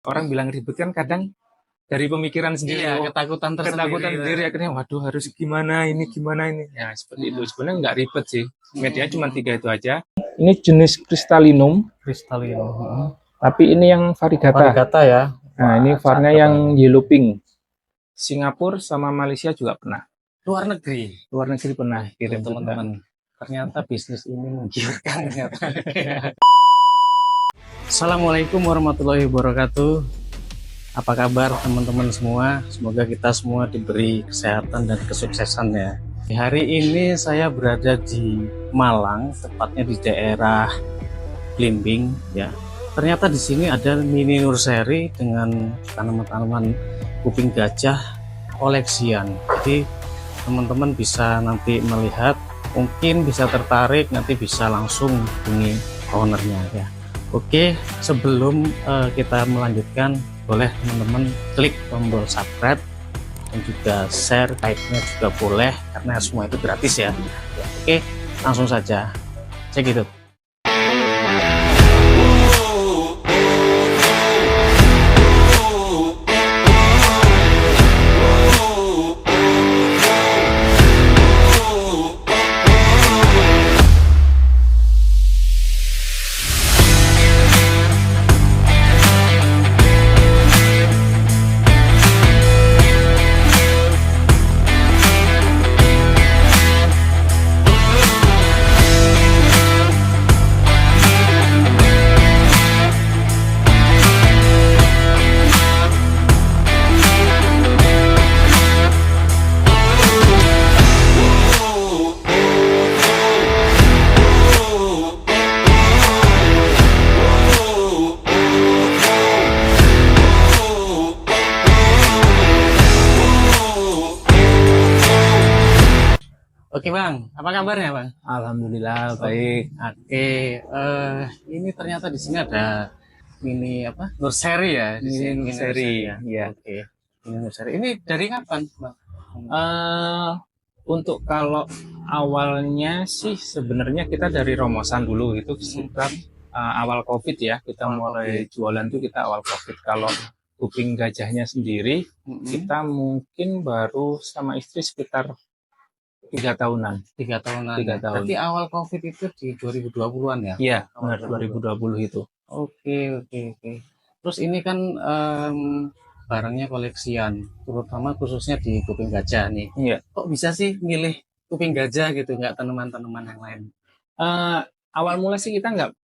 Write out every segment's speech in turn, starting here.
Orang bilang ribet kan kadang dari pemikiran sendiri, Iya, ketakutan tersendiri. sendiri akhirnya waduh harus gimana ini. Ya seperti itu. Sebenarnya nggak ribet sih. Media cuma 3 itu aja. Ini jenis Crystallinum, Kristalino. tapi ini yang variegata. Varigata ya. Nah, ini varnya yang yellow pink. Singapura sama Malaysia juga pernah. Luar negeri. Luar negeri pernah kirim Teman-teman. Ternyata bisnis ini menggiurkan. Assalamualaikum warahmatullahi wabarakatuh. Apa kabar teman-teman semua? Semoga kita semua diberi kesehatan dan kesuksesan ya. Hari ini saya berada di Malang, tepatnya di daerah Blimbing ya. Ternyata di sini ada mini nursery dengan tanaman-tanaman kuping gajah koleksian. Jadi teman-teman bisa nanti melihat, mungkin bisa tertarik, nanti bisa langsung hubungi ownernya ya. Oke, sebelum kita melanjutkan, boleh teman-teman klik tombol subscribe dan juga share, like-nya juga boleh karena semua itu gratis ya. Oke, langsung saja cek itu. Oke Bang, apa kabarnya Bang? Alhamdulillah baik. Oke, ini ternyata di sini ada mini apa? Nursery ya? Di sini Mini nursery, ya. ya. Oke, mini nursery. Ini dari kapan Bang? Untuk kalau awalnya sih sebenarnya kita dari Romosan dulu itu sekitar awal COVID ya. Kita mulai jualan tuh kita awal COVID. Kalau kuping gajahnya sendiri kita mungkin baru sama istri sekitar 3 tahunan. 3 tahunan. 3 tahun. Berarti awal COVID itu di 2020-an ya? Iya, benar 2020 itu. Oke. Terus ini kan barangnya koleksian, terutama khususnya di kuping gajah nih. Iya. Kok bisa sih milih kuping gajah gitu, nggak tanaman-tanaman yang lain? Awal mula sih kita nggak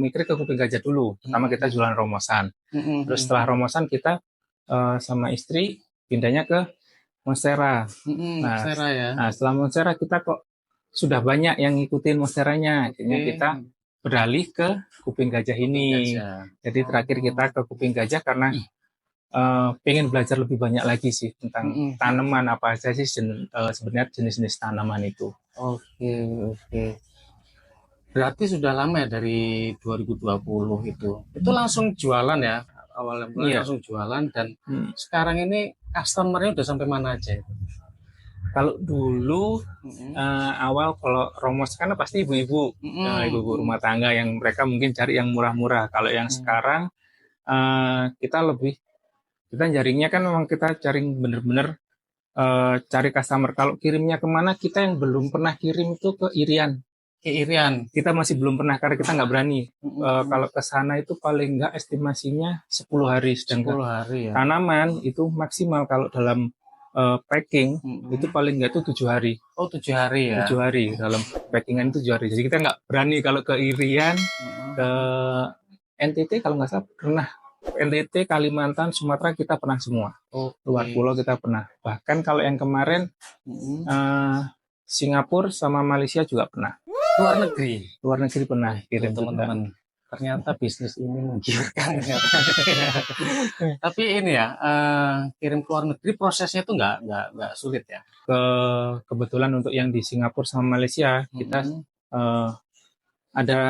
mikir ke kuping gajah dulu. Pertama kita jualan Romosan. Terus setelah Romosan kita sama istri pindahnya ke Monstera. Monstera ya. Nah, setelah Monstera kita kok sudah banyak yang ngikutin Monsteranya. Akhirnya kita beralih ke kuping gajah ini. Jadi terakhir kita ke kuping gajah karena pengen belajar lebih banyak lagi sih tentang tanaman apa aja sih sebenarnya jenis-jenis tanaman itu. Oke. Berarti sudah lama ya dari 2020 itu. Itu langsung jualan ya? Awalnya langsung jualan dan sekarang ini customer-nya udah sampai mana aja itu? Kalau dulu awal kalau Romos kan pasti ibu-ibu, ibu-ibu rumah tangga yang mereka mungkin cari yang murah-murah. Kalau yang sekarang kita jaringnya kan memang kita cari bener-bener cari customer. Kalau kirimnya kemana kita yang belum pernah kirim itu ke Irian. Kita masih belum pernah karena kita nggak berani. Kalau ke sana itu paling nggak estimasinya 10 hari. Sedangkan 10 hari ya. tanaman itu maksimal kalau dalam packing itu paling nggak tuh 7 hari. Oh 7 hari ya. 7 hari dalam packingan itu 7 hari. Jadi kita nggak berani kalau ke Irian, ke NTT kalau nggak salah pernah. NTT, Kalimantan, Sumatera kita pernah semua. Luar pulau kita pernah. Bahkan kalau yang kemarin Singapura sama Malaysia juga pernah. Luar negeri pernah kirim teman-teman. Ternyata bisnis ini menggiurkan. Tapi ini ya, kirim ke luar negeri prosesnya itu nggak sulit ya. Kebetulan untuk yang di Singapura sama Malaysia kita ada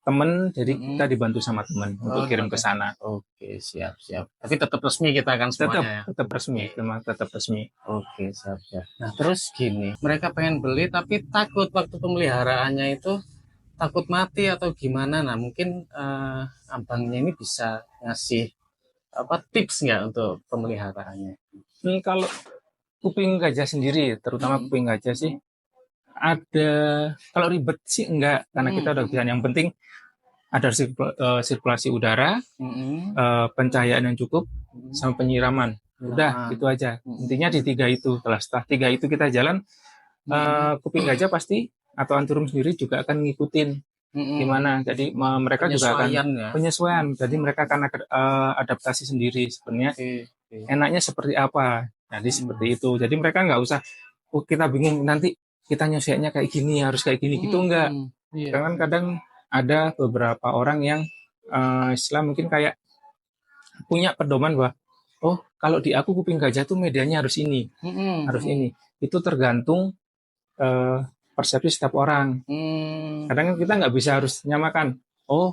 teman, jadi kita dibantu sama teman untuk kirim ke sana. Oke, siap. Tapi tetap resmi kita kan semuanya. Tetap resmi. Oke, siap. Nah, terus gini, mereka pengen beli tapi takut waktu pemeliharaannya itu takut mati atau gimana. Nah, mungkin abangnya ini bisa ngasih tips nggak untuk pemeliharaannya? Ini kalau kuping gajah sendiri, terutama kuping gajah sih, ada kalau ribet sih enggak, karena kita udah bisa. Yang penting ada sirkulasi udara, pencahayaan yang cukup, sama penyiraman. Udah, itu aja. Intinya di 3 itu. Setelah 3 itu kita jalan, kuping gajah pasti atau anturum sendiri juga akan ngikutin gimana. Jadi mereka juga akan penyesuaian. Jadi mereka akan adaptasi sendiri sebenarnya. Enaknya seperti apa? Jadi seperti itu. Jadi mereka nggak usah, kita bingung nanti kita nyesuainya kayak gini, harus kayak gini, gitu enggak. Karena kadang ada beberapa orang yang istilah mungkin kayak punya pedoman bahwa kalau di aku kuping gajah tuh medianya harus ini, harus ini. Itu tergantung persepsi setiap orang. Kadang kita nggak bisa harus nyamakan.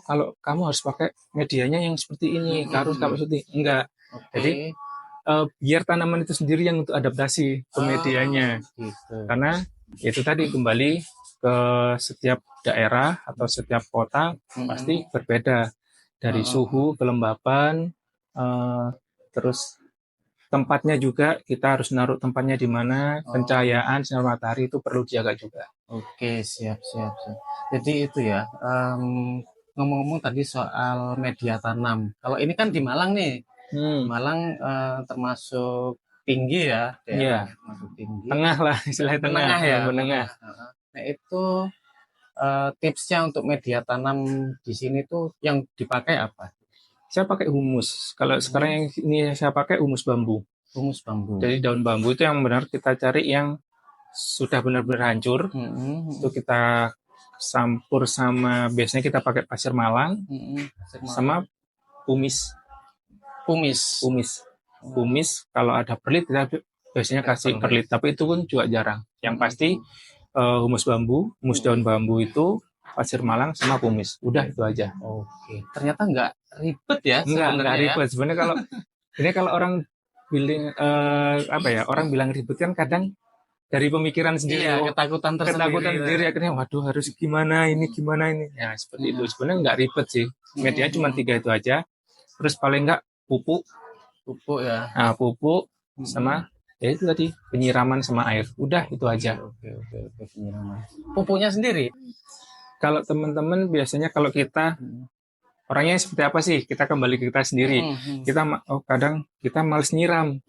Kalau kamu harus pakai medianya yang seperti ini, harus seperti enggak. Jadi biar tanaman itu sendiri yang untuk adaptasi ke medianya. Gitu. Karena itu tadi kembali ke setiap daerah atau setiap kota pasti berbeda dari suhu, kelembapan, terus tempatnya juga kita harus naruh tempatnya di mana, pencahayaan sinar matahari itu perlu dijaga juga. Oke, siap. Jadi itu ya, ngomong-ngomong tadi soal media tanam. Kalau ini kan di Malang nih, Malang termasuk tinggi ya, termasuk tinggi. Tengah lah, istilahnya tengah ya. Menengah. Nah itu tipsnya untuk media tanam di sini tuh yang dipakai apa? Saya pakai humus. Kalau sekarang yang ini saya pakai humus bambu. Humus bambu. Jadi daun bambu itu yang benar kita cari yang sudah benar-benar hancur. Itu kita campur sama, biasanya kita pakai pasir malang, sama kumis. Kalau ada perlit kita biasanya kasih perlit, tapi itu pun juga jarang. Yang pasti humus bambu, humus daun bambu itu, pasir malang sama kumis. Udah itu aja. Oke. Ternyata nggak ribet ya? Nggak ribet. Sebenarnya kalau orang bilang orang bilang ribet kan kadang dari pemikiran sendiri. Ketakutan sendiri akhirnya waduh harus gimana ini. Ya seperti itu. Sebenarnya nggak ribet sih. Media cuma 3 itu aja. Terus paling nggak pupuk ya. Nah, pupuk sama ya itu tadi penyiraman sama air. Udah itu aja. Oke, penyiraman. Pupuknya sendiri? Kalau teman-teman biasanya kalau kita orangnya seperti apa sih? Kita kembali ke kita sendiri. Kita kadang kita males nyiram.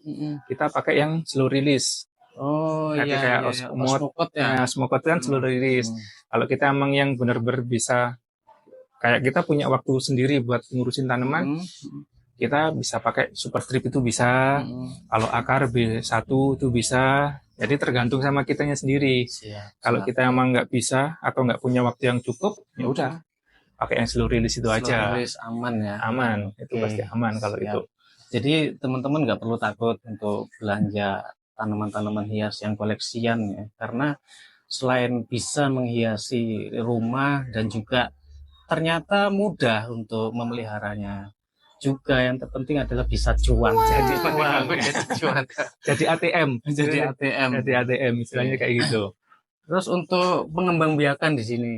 Kita pakai yang slow release. Kayak osmokot kan slow release. Kalau kita emang yang benar-benar bisa, kayak kita punya waktu sendiri buat ngurusin tanaman, kita bisa pakai super strip itu bisa. Kalau akar B1 itu bisa. Jadi tergantung sama kitanya sendiri. Kalau kita emang nggak bisa atau nggak punya waktu yang cukup, ya udah pakai yang slow release itu aja. Slow release aman ya. Aman, itu pasti aman kalau itu. Jadi teman-teman nggak perlu takut untuk belanja tanaman-tanaman hias yang koleksian ya, karena selain bisa menghiasi rumah dan juga ternyata mudah untuk memeliharanya, juga yang terpenting adalah bisa cuan. Jadi ATM istilahnya kayak gitu. Terus untuk pengembangbiakan di sini,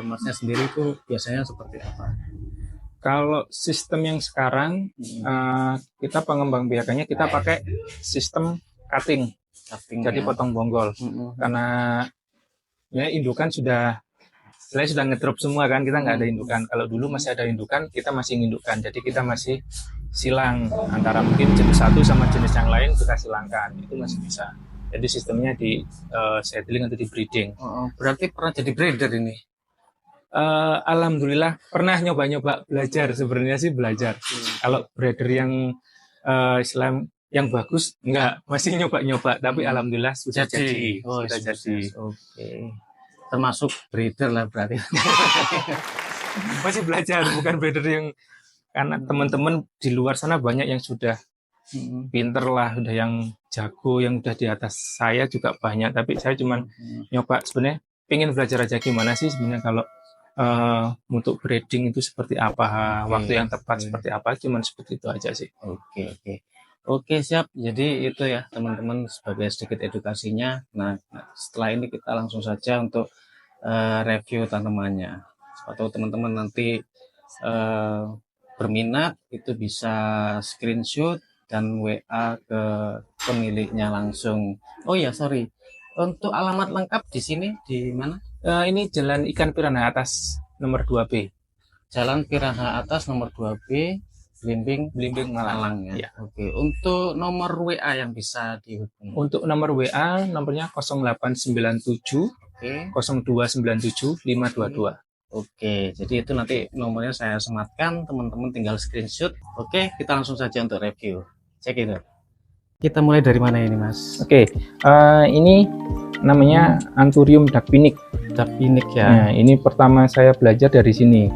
Masnya sendiri itu biasanya seperti apa? Kalau sistem yang sekarang kita pengembangbiakannya kita pakai sistem cutting jadi potong bonggol. Karena ya indukan sudah ngedrop semua kan, kita nggak ada indukan. Kalau dulu masih ada indukan, kita masih ngindukkan. Jadi kita masih silang antara mungkin jenis satu sama jenis yang lain, kita silangkan. Itu masih bisa. Jadi sistemnya di settling atau di breeding. Berarti pernah jadi breeder ini? Alhamdulillah pernah nyoba-nyoba belajar. Sebenarnya sih belajar. Kalau breeder yang Islam yang bagus enggak, masih nyoba-nyoba. Tapi alhamdulillah sudah jadi. Sudah jadi. Oke. Termasuk breeder lah berarti. Masih belajar, bukan breeder yang, karena teman-teman di luar sana banyak yang sudah pinter lah, udah yang jago, yang udah di atas saya juga banyak. Tapi saya cuma nyoba, sebenarnya pengen belajar aja gimana sih sebenarnya kalau untuk breeding itu seperti apa, waktu yang tepat seperti apa, cuman seperti itu aja sih. Oke, siap. Jadi itu ya teman-teman sebagai sedikit edukasinya. Nah, setelah ini kita langsung saja untuk review tanamannya. Atau teman-teman nanti berminat itu bisa screenshot dan WA ke pemiliknya langsung. Oh ya, sorry. Untuk alamat lengkap di sini di mana? Ini Jalan Ikan Piranha Atas nomor 2B. Jalan Piranha Atas nomor 2B, Blimbing Malang ya. Oke. Untuk nomor WA yang bisa dihubungi. Untuk nomor WA nomornya 0897 0297 522. Oke, jadi itu nanti nomornya saya sematkan, teman-teman tinggal screenshot. Oke, kita langsung saja untuk review. Cek itu. Kita mulai dari mana ini, Mas? Oke, ini namanya Anthurium Dackpinic. Dackpinic ya. Nah, ini pertama saya belajar dari sini.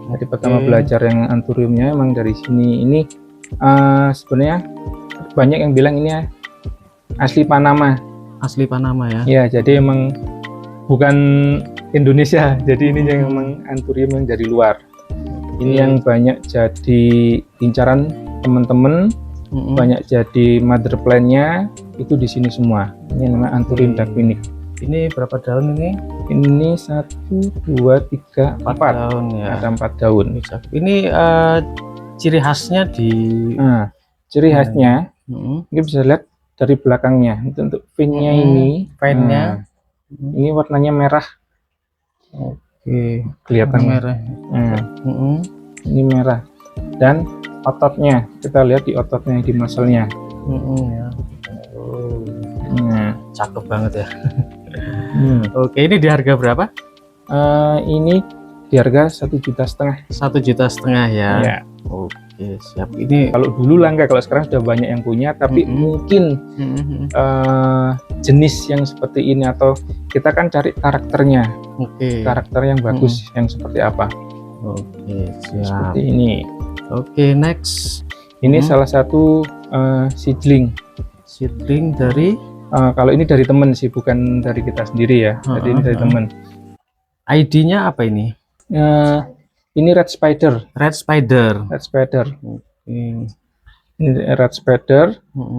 Jadi pertama belajar yang Anthuriumnya emang dari sini. Ini sebenarnya banyak yang bilang ini asli Panama. Asli Panama ya? Ya, jadi emang bukan Indonesia. Jadi ini yang emang Anthurium yang dari luar. Ini yang banyak jadi incaran teman-teman. Banyak jadi mother plant-nya itu di sini semua. Ini namanya Anthurium Dackpinic. Ini berapa daun ini? Ini 1 2 3 4 daun ya. Ada 4 daun. Ini ciri khasnya di ciri khasnya ini bisa lihat dari belakangnya. Untuk veinnya ini, veinnya ini warnanya merah. Oke, kelihatan merah. Ini merah. Dan ototnya, kita lihat di ototnya, di muscle-nya. Ya. Cakep banget ya. Oke, ini di harga berapa? Ini di harga 1,5 juta. 1,5 juta ya. Ya. Oke, siap. Ini kalau dulu langka, kalau sekarang sudah banyak yang punya, tapi mungkin jenis yang seperti ini, atau kita kan cari karakternya. Karakter yang bagus, yang seperti apa. Oke, siap. Seperti ini. Oke, next. Ini salah satu seedling. Seedling dari kalau ini dari temen sih, bukan dari kita sendiri ya. Jadi ini dari temen. ID-nya apa ini? Ini Red Spider. Red Spider. Red Spider. Ini Red Spider.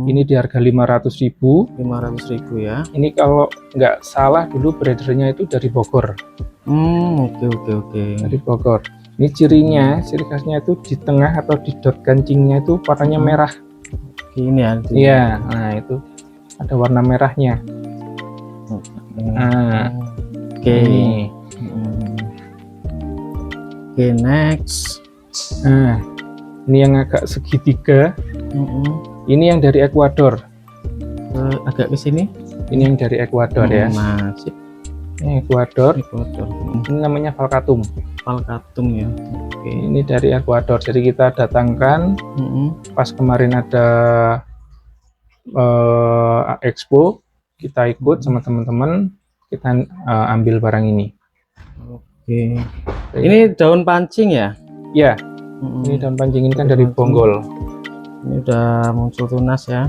Ini di harga 500.000. 500.000 ya. Ini kalau nggak salah dulu breedernya itu dari Bogor. Oke. Dari Bogor. Ini cirinya, ciri khasnya itu di tengah atau di dot kancingnya itu warnanya merah. Ini ya. Iya, nah itu ada warna merahnya. Oke. Oke, next. Nah, ini yang agak segitiga. Ini yang dari Ekuador. Agak ke sini. Ini yang dari Ekuador ya. Masih. Ini Ekuador. Ini namanya Falcatum. Falcatum ya. Oke. Ini dari Ekuador. Jadi kita datangkan. Pas kemarin ada expo, kita ikut sama teman-teman. Kita ambil barang ini. Oke. Ini daun pancing ya? Ya. Ini daun pancing, ini kan dari Bonggol. Ini udah muncul tunas ya.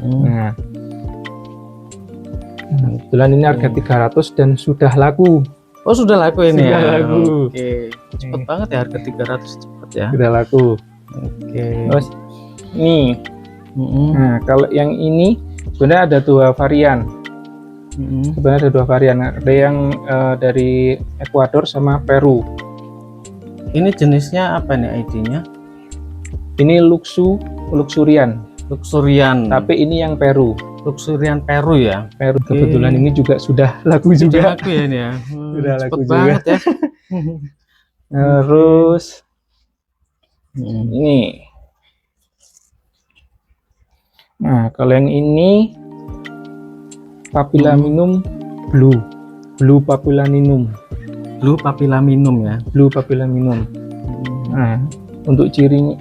Nah, kebetulan ini harga 300 dan sudah laku. Oh, sudah laku ini. Sudah laku. Oke. Cepet banget ya, harga 300 cepet ya. Sudah laku. Oke. Terus ini. Nah, kalau yang ini sebenarnya ada 2 varian. Sebenarnya ada 2 varian. Ada yang dari Ekuador sama Peru. Ini jenisnya apa nih ID-nya? Ini Luxurian. Tapi ini yang Peru. Luxurian Peru ya. Peru. Kebetulan ini juga sudah laku juga. Sudah laku ya ini ya. Sudah laku juga. Banget ya. Terus ini. Nah, kalau yang ini Papilliaminum Blue Papilliaminum. Blue Papilliaminum ya. Blue Papilliaminum. Nah, untuk cirinya,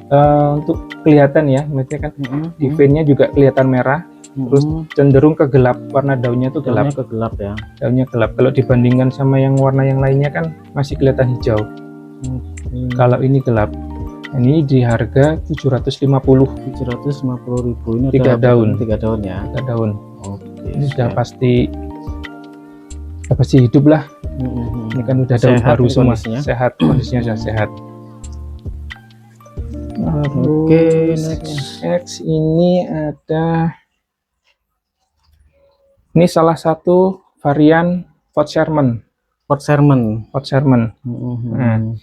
untuk kelihatan ya, maksudnya kan di veinnya juga kelihatan merah. Terus cenderung ke gelap, warna daunnya tuh gelap. Daunnya ke gelap ya. Daunnya gelap. Kalau dibandingkan sama yang warna yang lainnya kan masih kelihatan hijau. Kalau ini gelap. Ini di harga 750.000. Ini 3 daun. 3 daun ya. 3 daun. Oke. Ini sudah pasti hidup lah. Ini kan udah daun baru semua. Sehat, kondisinya sudah sehat. Oke, next ini ada. Ini salah satu varian Fort Sherman. Fort Sherman. Fort Sherman. Nah,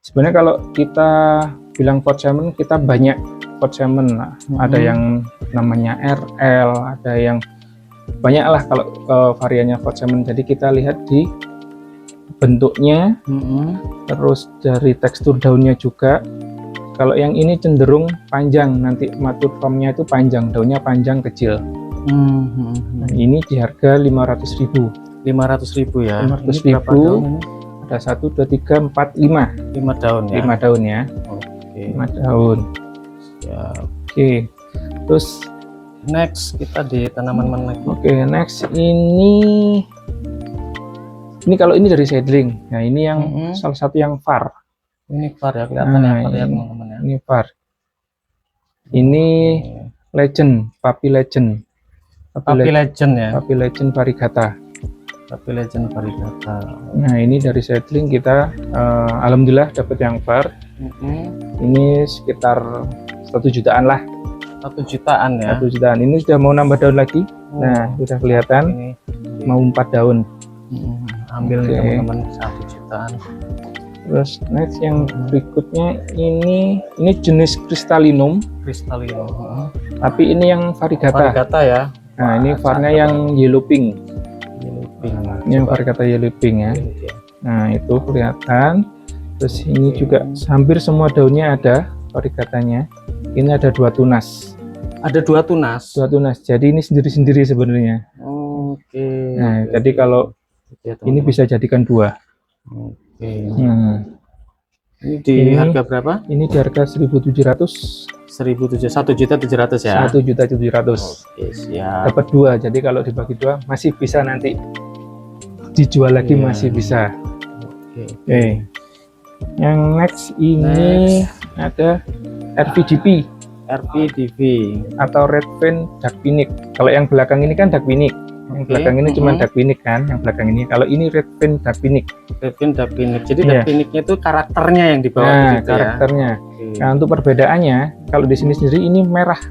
sebenarnya kalau kita bilang Fort Sherman, kita banyak Fort Sherman lah. Ada yang namanya RL, ada yang banyak lah kalau variannya Fort Sherman. Jadi kita lihat di bentuknya, terus dari tekstur daunnya juga. Kalau yang ini cenderung panjang, nanti mature formnya itu panjang, daunnya panjang kecil. Nah, ini di harga 500.000. 500.000 ya. 500.000. Ada 1, 2, 3, 4, 5. 5 daun ya. 5 daun ya. Oke. 5 daun. Siap. Oke. Terus next kita di tanaman mana lagi? Oke, next ini kalau ini dari seedling. Nah, ini yang salah satu yang var. Ini var ya, kelihatan ya, var ya teman-teman ya. Ini var. Ini legend, Papi Legend. Papi Legend ya. Papi Legend variegata. Papi Legend variegata. Nah, ini dari seedling kita alhamdulillah dapat yang var. Ini sekitar 1 jutaan lah. 1 jutaan ya. 1 jutaan. Ini sudah mau nambah daun lagi. Nah, sudah kelihatan ini mau 4 daun. Ambil nih teman-teman, 1 jutaan. Terus next yang berikutnya ini jenis Crystallinum. Tapi ini yang variegata. Variegata ya. Nah, ini varnya yang yellow pink. Ini yang variegata yellow pink ya. Nah, itu kelihatan. Terus ini juga hampir semua daunnya ada variegatanya. Ini ada 2 tunas. Ada 2 tunas. 2 tunas. Jadi ini sendiri-sendiri sebenarnya. Oke. Nah, jadi kalau ini bisa jadikan 2. Oke. Ini di harga berapa? Ini di harga 1.700. 1.700 ya. 1.700.000. Oke, siap. Dapat 2. Jadi kalau dibagi 2 masih bisa nanti dijual lagi, masih bisa. Oke. Yang next ini ada RVDP. RVDP atau Red Vein Dark Phoenix. Kalau yang belakang ini kan Dark Phoenix. Yang belakang ini cuma Dark Phoenix kan, yang belakang ini. Kalau ini Red Vein Dark Phoenix. Red Vein Dark Phoenix. Jadi Dark Phoenix-nya itu karakternya yang dibawa nah, gitu karakternya. Ya. Nah, untuk perbedaannya, kalau di sini sendiri ini merah.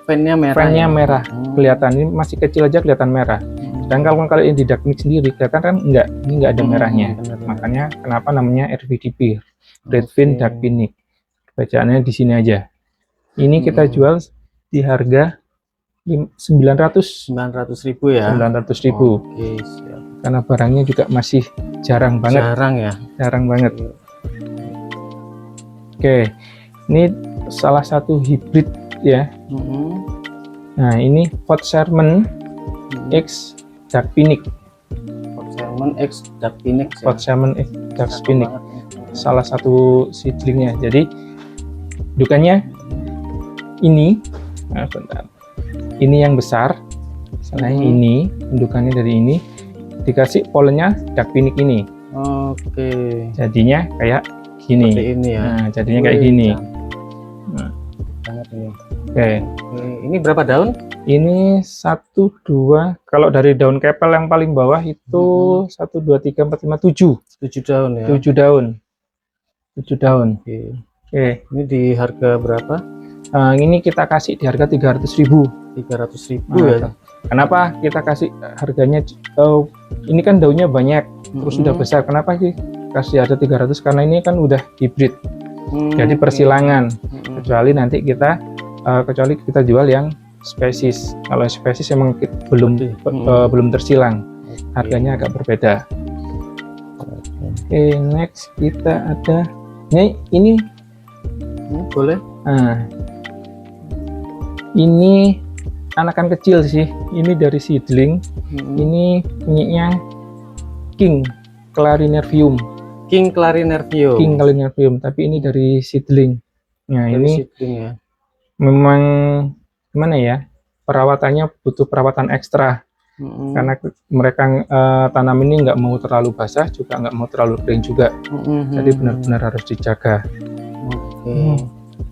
Veinnya merah. Veinnya merah. Kelihatan ini masih kecil aja kelihatan merah. Dan kalau ini di Dark Phoenix sendiri kelihatan kan enggak, ini enggak ada merahnya. Makanya kenapa namanya RVDP, Red Vein Dark Phoenix. Bacaannya di sini aja. Ini kita jual di harga 900.000 ya. 900.000. Oke, siap. Karena barangnya juga masih jarang banget. Jarang ya. Jarang banget. Oke, ini salah satu hibrid ya. Nah, ini Fort Sherman X Dark Phoenix. Fort Sherman X Dark Phoenix. Ya? Fort Sherman X Dark Phoenix. Salah satu seedlingnya. Jadi dukannya ini, nah, bentar. Ini yang besar, misalnya ini, indukannya dari ini, dikasih polennya Dark Phoenix ini. Oke. Jadinya kayak gini. Seperti ini ya. Nah, jadinya kayak gini. Nah. Oke. Ini berapa daun? Ini 1, 2. Kalau dari daun kepel yang paling bawah itu 1, 2, 3, 4, 5, 7. 7 daun ya. 7 daun. 7 daun. Oke. Ini di harga berapa? Ini kita kasih di harga 300.000. 300.000 ya. Kenapa kita kasih harganya? Ini kan daunnya banyak, terus sudah besar. Kenapa sih kasih harga 300? Karena ini kan udah hibrid, jadi persilangan. Kecuali nanti kita jual yang spesies. Kalau spesies emang belum tersilang, harganya agak berbeda. Oke, next kita ada ini boleh. Nah, ini anakan kecil sih. Ini dari seedling. Ini punyanya King Clarinervium. King Clarinervium. King Clarinervium. Tapi ini dari seedling. Nah, dari ini seedling ya. Memang gimana ya? Perawatannya butuh perawatan ekstra. Karena mereka tanam ini nggak mau terlalu basah, juga nggak mau terlalu kering juga. Jadi benar-benar harus dijaga.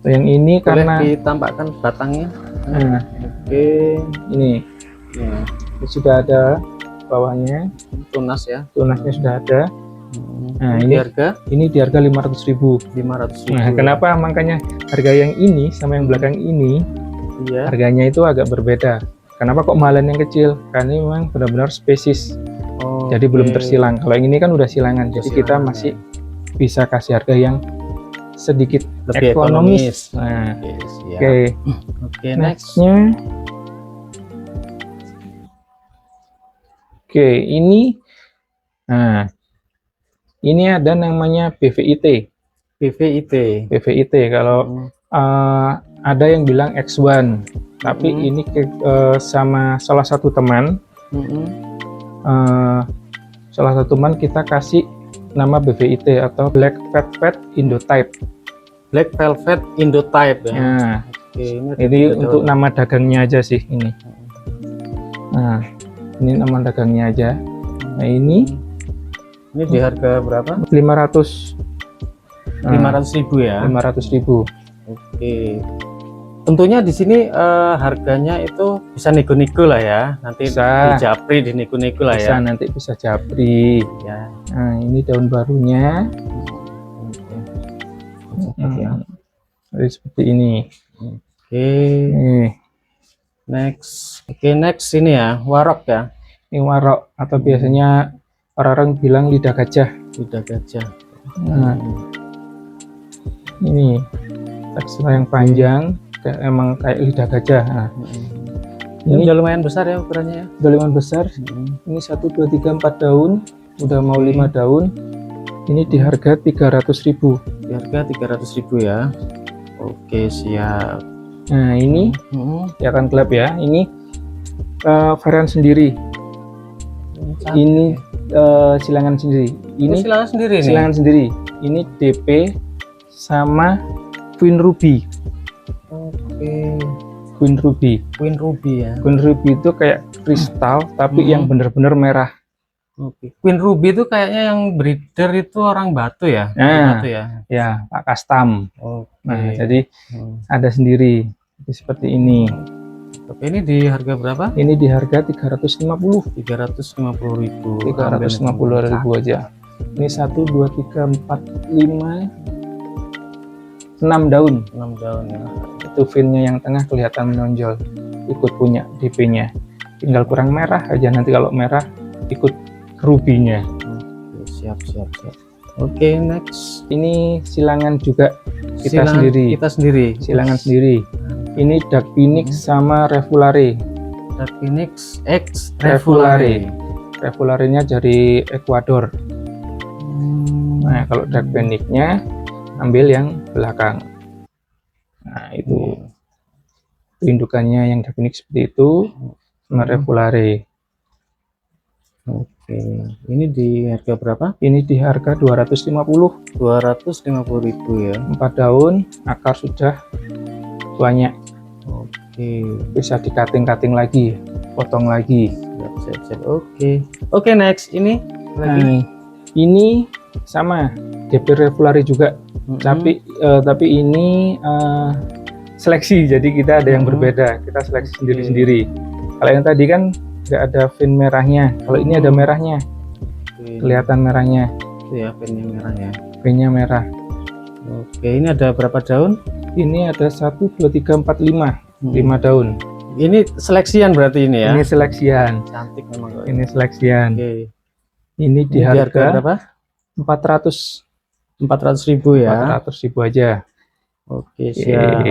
Yang ini boleh karena ditampakkan batangnya. Ini sudah ada bawahnya, tunas ya. Tunasnya sudah ada. Nah, ini di harga 500.000. Nah, kenapa makanya harga yang ini sama yang belakang ini harganya itu agak berbeda. Kenapa kok mahalan yang kecil? Karena ini memang benar-benar spesies. Jadi belum tersilang. Kalau yang ini kan udah silangan, jadi kita masih bisa kasih harga yang sedikit lebih ekonomis. Nah, oke, nextnya. Oke, ini, nah, ini ada namanya BVIT. BVIT. Kalau ada yang bilang X1, tapi ini sama salah satu teman. Salah satu teman kita kasih nama BVIT atau Black Velvet Indotype. Black Velvet Indotype ya. Nah, ini untuk nama dagangnya aja sih ini. Nah, ini nama dagangnya aja. Nah, ini di harga berapa? 500.000 ya. 500.000. Oke. Tentunya di sini harganya itu bisa nego-nego lah ya. Nanti bisa dijapri, dinego-nego lah ya. Nanti bisa japri ya. Nah, ini daun barunya. Seperti ini. Oke. Next. Oke, next ini ya, warok ya. Ini warok atau biasanya orang-orang bilang lidah gajah. Nah, ini tekstur yang panjang, emang kayak lidah gajah. Nah, ini udah lumayan besar ya ukurannya ya. Udah lumayan besar. Ini 1, 2, 3, 4 daun, udah mau 5 daun. Ini di harga 300.000. Di harga 300.000 ya. Oke, siap. Nah, ini kelihatan gelap ya. Ini varian sendiri. Ini silangan sendiri. Ini silangan sendiri nih. Silangan sendiri. Ini DP sama Queen Ruby. Oke. Queen Ruby ya. Queen Ruby itu kayak kristal tapi yang bener-bener merah. Oke. Queen Ruby itu kayaknya yang breeder itu orang Batu ya? Nah, Batu ya? Ya, Pak Kastam. Nah, jadi ada sendiri seperti ini. Oke, ini di harga berapa? Ini di harga 350. 350.000. 350.000 aja. Ini 1, 2, 3, 4, 5, 6 daun. 6 daun ya. Itu finnya yang tengah kelihatan menonjol. Ikut punya DP-nya. Tinggal kurang merah aja, nanti kalau merah ikut rubinya. Siap. Oke, next. Ini silangan juga kita sendiri. Silangan sendiri. Ini Dark Phoenix sama Revolare. Dark Phoenix X Revolare. Revolare-nya dari Ekuador. Nah, kalau Dark Phoenix-nya ambil yang belakang. Nah, itu indukannya yang Dark Phoenix seperti itu sama Revolare. Oke, ini di harga berapa? Ini di harga 250. 250.000 ya. 4 daun, akar sudah banyak. Oke, bisa di-cutting lagi, potong lagi. Siap. Oke, next ini lagi. Nah, ini sama DP Revolare juga. Tapi ini seleksi, jadi kita ada yang berbeda. Kita seleksi sendiri-sendiri. Kalau yang tadi kan nggak ada fin merahnya, kalau ini ada merahnya. Kelihatan merahnya. Itu ya, finnya merah ya. Finnya merah. Oke, ini ada berapa daun? Ini ada 1, 2, 3, 4, 5. 5 daun. Ini seleksian berarti ini ya? Ini seleksian. Cantik memang. Ini seleksian. Oke. Ini di harga berapa? 400.000 ya. 400.000 aja. Oke, siap.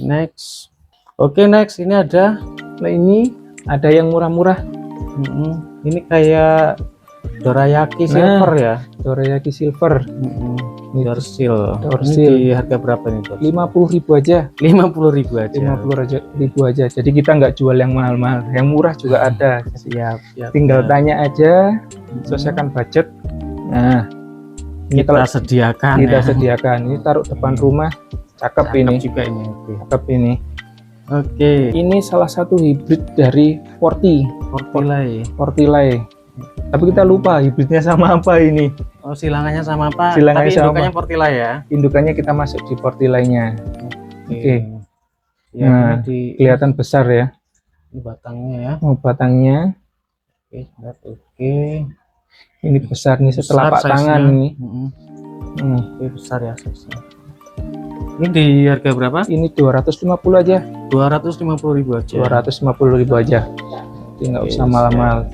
Next. Oke, next ini ada. Nah, ini ada yang murah-murah. Ini kayak Dorayaki silver ya. Dorayaki silver. Ini Dorsil. Ini di harga berapa nih, Bos? 50.000 aja. 50.000 aja. 50.000 aja. Jadi kita nggak jual yang mahal-mahal, yang murah juga ada. Siap. Tinggal tanya aja, sesuaikan budget. Nah, ini kita sediakan. Ini taruh depan rumah. Cakep ini. Juga ini. Cakep ini. Oke. Ini salah satu hibrid dari Fortilai. Tapi kita lupa hibridnya sama apa ini. Oh, silangannya sama apa? Silangannya tapi indukannya Fortilai ya. Indukannya kita masuk di Fortilainya. Oke. Ya, nah, kelihatan besar ya. Ini batangnya ya. Batangnya. Oke. Ini besar nih, setelapak tangan ini. Oke, besar ya size-nya. Ini di harga berapa? Ini 250 aja. 250.000 aja. 250.000 aja. Jadi nggak usah mahal-mahal.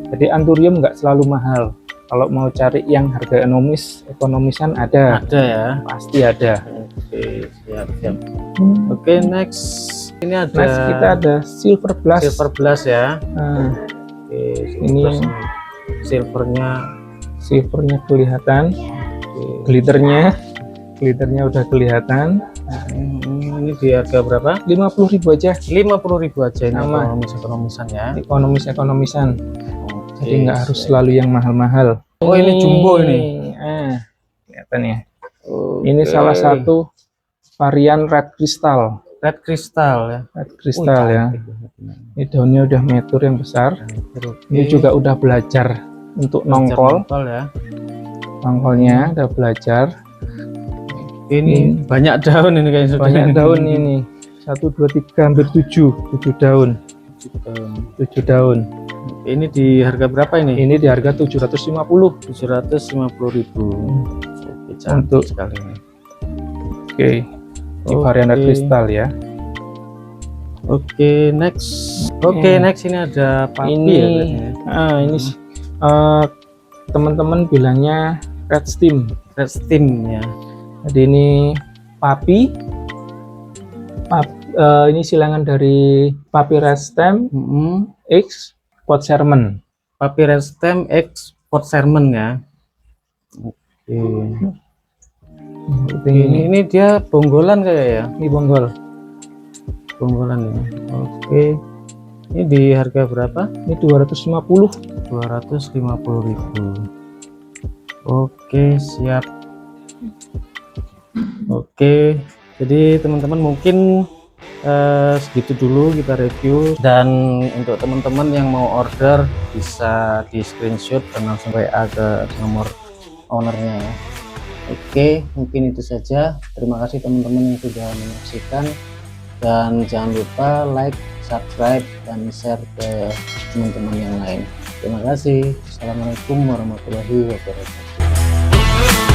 Jadi Anthurium nggak selalu mahal. Kalau mau cari yang harga ekonomisan ada ya, pasti ada. Oke, siap. Oke, next ini ada Next kita ada silver blast ya. Oke, ini silvernya kelihatan. Glitternya udah kelihatan. Ini di harga berapa? 50.000 aja. 50.000 aja ini. Ekonomisan ya. Ekonomisan. Jadi nggak harus selalu yang mahal-mahal. Oh, ini jumbo ini. Kelihatan ya. Ini salah satu varian red crystal ya. Ini daunnya udah metur yang besar. Ini juga udah belajar untuk nongkol ya. Nongkolnya udah belajar. Ini banyak daun ini kayaknya. Banyak daun ini. 1, 2, 3 hampir 7 daun. 7 daun. Ini di harga berapa ini? Ini di harga 750.000. Oke, cantik sekali ini. Oke. Ini varian red crystal ya. Oke, next. Next ini ada papi ini, ya. Ini teman-teman bilangnya red steam ya. Jadi ini papi. Ini silangan dari papi red stem X pot sermon. Papi red stem X pot sermon ya. Oke. Ini dia bonggolan kayak ya. Ini bonggolan ini. Oke. Ini di harga berapa? Ini 250.000. Oke, siap. Oke, jadi teman-teman mungkin segitu dulu kita review, dan untuk teman-teman yang mau order bisa di screenshot dan langsung WA ke nomor ownernya ya. Oke, mungkin itu saja. Terima kasih teman-teman yang sudah menyaksikan, dan jangan lupa like, subscribe, dan share ke teman-teman yang lain. Terima kasih. Assalamualaikum warahmatullahi wabarakatuh.